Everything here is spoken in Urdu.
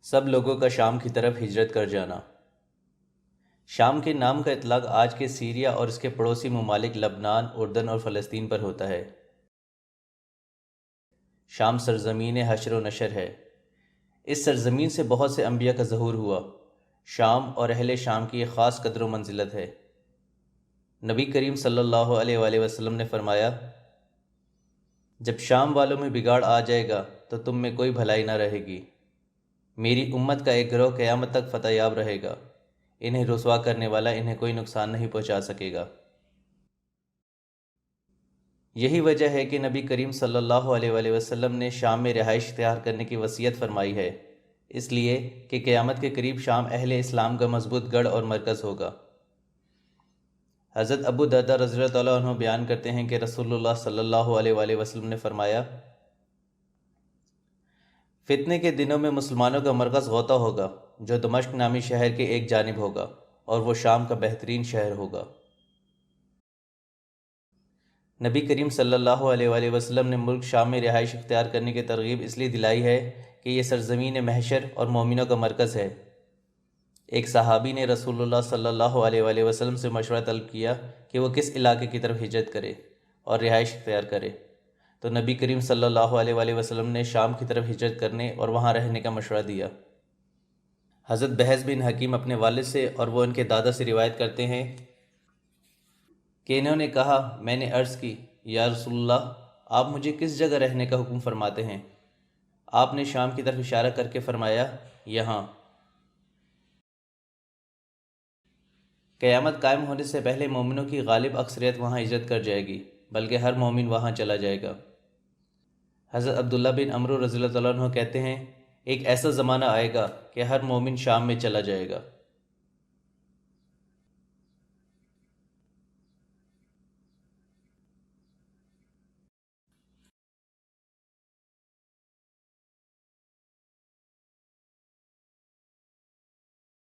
سب لوگوں کا شام کی طرف ہجرت کر جانا۔ شام کے نام کا اطلاق آج کے سیریا اور اس کے پڑوسی ممالک لبنان، اردن اور فلسطین پر ہوتا ہے۔ شام سرزمین حشر و نشر ہے۔ اس سرزمین سے بہت سے انبیاء کا ظہور ہوا۔ شام اور اہل شام کی ایک خاص قدر و منزلت ہے۔ نبی کریم صلی اللہ علیہ وآلہ وسلم نے فرمایا، جب شام والوں میں بگاڑ آ جائے گا تو تم میں کوئی بھلائی نہ رہے گی۔ میری امت کا ایک گروہ قیامت تک فتح یاب رہے گا۔ انہیں رسوا کرنے والا انہیں کوئی نقصان نہیں پہنچا سکے گا۔ یہی وجہ ہے کہ نبی کریم صلی اللہ علیہ وآلہ وسلم نے شام میں رہائش اختیار کرنے کی وصیت فرمائی ہے، اس لیے کہ قیامت کے قریب شام اہل اسلام کا مضبوط گڑھ اور مرکز ہوگا۔ حضرت ابو درداء رضی اللہ تعالیٰ عنہ بیان کرتے ہیں کہ رسول اللہ صلی اللہ علیہ وآلہ وسلم نے فرمایا، فتنے کے دنوں میں مسلمانوں کا مرکز غوطہ ہوگا جو دمشق نامی شہر کے ایک جانب ہوگا، اور وہ شام کا بہترین شہر ہوگا۔ نبی کریم صلی اللہ علیہ وآلہ وسلم نے ملک شام میں رہائش اختیار کرنے کی ترغیب اس لیے دلائی ہے کہ یہ سرزمین محشر اور مومنوں کا مرکز ہے۔ ایک صحابی نے رسول اللہ صلی اللہ علیہ وآلہ وسلم سے مشورہ طلب کیا کہ وہ کس علاقے کی طرف ہجرت کرے اور رہائش اختیار کرے، تو نبی کریم صلی اللہ علیہ وآلہ وسلم نے شام کی طرف ہجرت کرنے اور وہاں رہنے کا مشورہ دیا۔ حضرت بحث بن حکیم اپنے والد سے اور وہ ان کے دادا سے روایت کرتے ہیں کہ انہوں نے کہا، میں نے عرض کی، یا رسول اللہ، آپ مجھے کس جگہ رہنے کا حکم فرماتے ہیں؟ آپ نے شام کی طرف اشارہ کر کے فرمایا، یہاں۔ قیامت قائم ہونے سے پہلے مومنوں کی غالب اکثریت وہاں ہجرت کر جائے گی، بلکہ ہر مومن وہاں چلا جائے گا۔ حضرت عبداللہ بن عمرو رضی اللہ تعالیٰ عنہ کہتے ہیں، ایک ایسا زمانہ آئے گا کہ ہر مومن شام میں چلا جائے گا۔